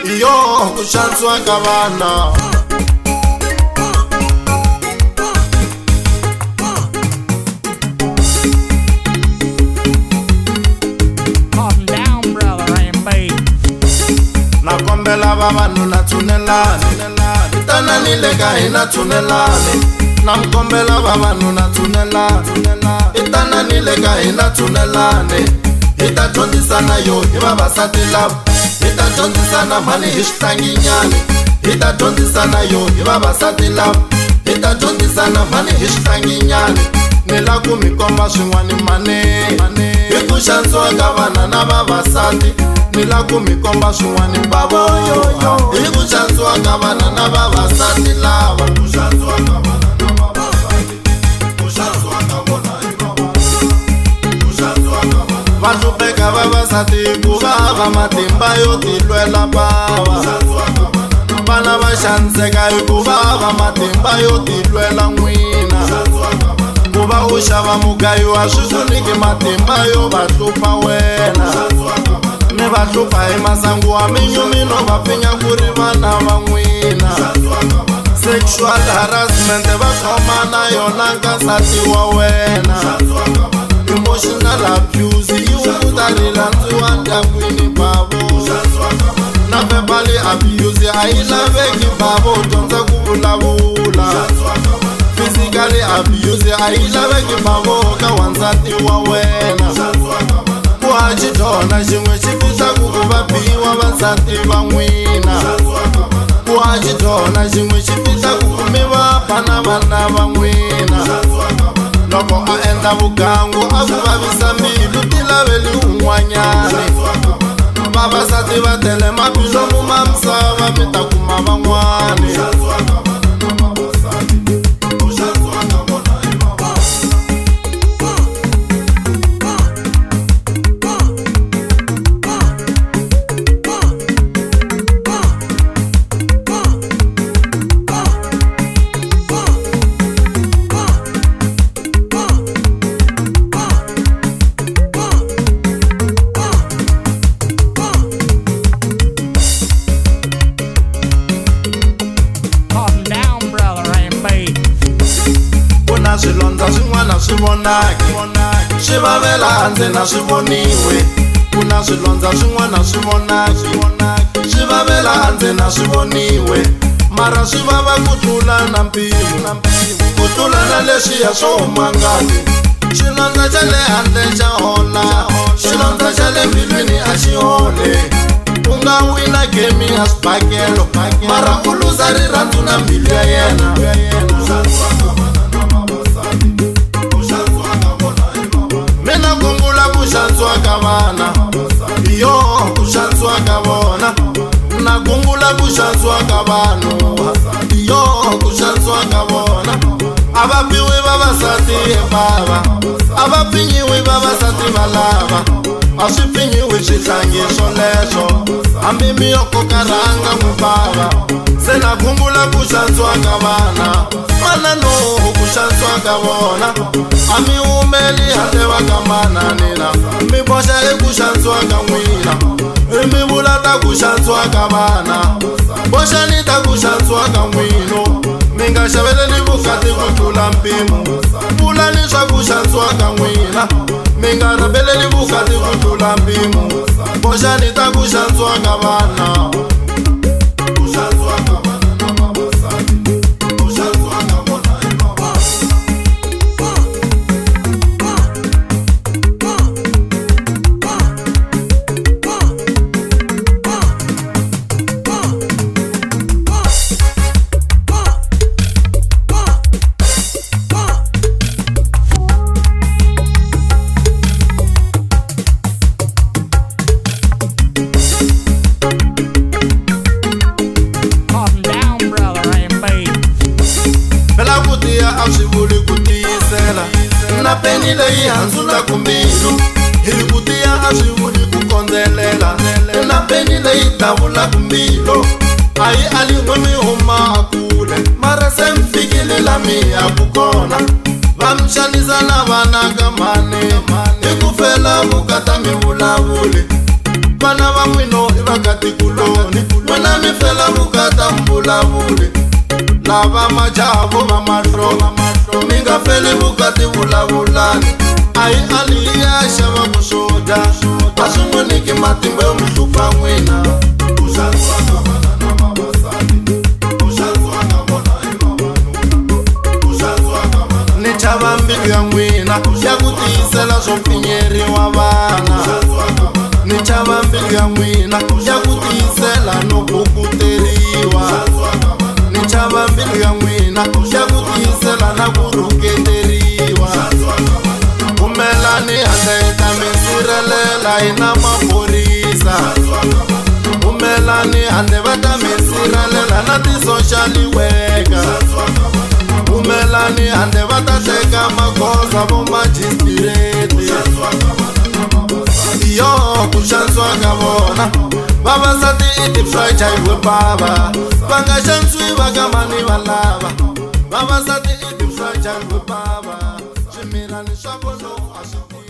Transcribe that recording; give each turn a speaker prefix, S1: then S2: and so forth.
S1: iyo ku xanisiwa ka vana. Na kombela vavanuna tshunelani, tanani le ka hina tshunelani. Na kombela vavanuna tshunelani, tanani le ka hina tshunelani. Hi ta dyondzisana yo hi vavasati lava, hi ta dyondzisana mhani hi swihlanginyani. Hi ta dyondzisana yo hi vavasati lava, hi ta dyondzisana mhani hi swihlanginyani. Ni la ku mi komba swin'wani mane, hi ku xanisiwa ka vana na vavasati. Ni la ku mi komba swin'wani bavo, hi ku xanisiwa ka vana na vavasati lava. Ku xanisiwa ka vana na vavasati, ku xanisiwa ka vona hi vavasati, ku xanisiwa ka vana. Va hlupheka vavasati hikuva hava matimba yo tilwela bava. Vana va xaniseka hikuva hava matimba yo tilwela n'wina. Ku va u xava mugayo a swi ku nyiki matimba yo va hlupha wena. Mi va hlupha hi masangu wa minyumino va pfinya ku ri vana va n'wina. Sexual harassment va khoma na yona nkasati wa wena. Emotional abuse yi hunguta rirhandzu wa ndyangwini bavo. Na verbal abuse a yi laveki bavo, dyondza ku vulavula. Physical abuse a yi laveki bavo ka wansati wa wena. Ku haxi dyona xin'we xi fihla ku va biwa vansati va n'wina. Ku haxi dyona xin'we xi fihla ku mi va ba na vana va n'wina. Loko a endla vugangu a ku vavisa mbilu ti laveli un'wanyani. Vavasati va tele mabilomu ma misava mi ta kuma van'wani. Swilondza swin'wana swi vonaki, swi vavela handle na swi voniwe. Ku na swilondza swin'wana swi vonaki, swi vavela handle na swi voniwe. Mara swi vava ku tlula na mpimo, ku tlula na leswiya swo huma ngati. Xilondza xa le handle xa hola, xilondza xa le mbilwini a xi hole. U nga wina game ya swibakelo, mara u luza rirhandzu na mbilu ya yena. Mina gungula ku xanisiwa ka vana, iyo ku xanisiwa ka vona. Na gungula ku xanisiwa ka vanhu, iyo ku xanisiwa ka vona. A va biwi vavasati bava, a va pfinyiwi vavasati valava. A swi pfinyiwi swihlangi swoleswo, hambi miyoko karhanga n'wi bava. Se na gungula ku xanisiwa ka vana, mana no ku xanisiwa ka vona. A mi humeli handle va ka mananina, mi boxa eku xanisiwa ka n'wina. Mi vula ta ku xanisiwa ka vana, boxani ta ku xanisiwa ka n'wina. Mi nga xaveleli vukati ku tlula mpimo, vulani swa ku xanisiwa ka n'wina. Mi nga rabeleli vukati ku tlula mpimo, boxani ta ku xanisiwa ka vana. Ku xanisiwa ka vana na vavasati, ku xanisiwa ka vona hi vavasati. Na peni leyi handzula ku mbilu, hi ku tiya a swi vuli ku kondzelela. Na peni leyi davula ku mbilu, a yi aliwe mi huma kule. Mara se mi fikile la mi ya ku kona, va mi xanisa na vana ka mani. Hi ku fela vukata mi vulavuli, vana va n'wina i vakatikuloni. tiyisela vukata mvulavule lava majavo va mahlo mi nga feli vukati vulavulani a hi aliya xava kuswodya a swi n'wi niki matimba yo mihlupa n'wina ni chava mbilu ya n'wina ya ku tiyisela swo pfinyeriwa vana ni chava mbilu ya n'wina ya ku tiyisela no bukuteriwa ni chava mbilu ya n'wina ya ku tiyisela na ku rhuketeriwa Humelani handle ta mi sirhelela hina maphorisa Humelani handle va ta mi sirhelela na ti-social worker Humelani handle va ta teka magoza vo majistireti yo ku xanisiwa ka vona vavasati i ti-fragile webava va nga xanisiwi va ka mani va lava vavasati i ti-fragile webava swimilani swa vona a swi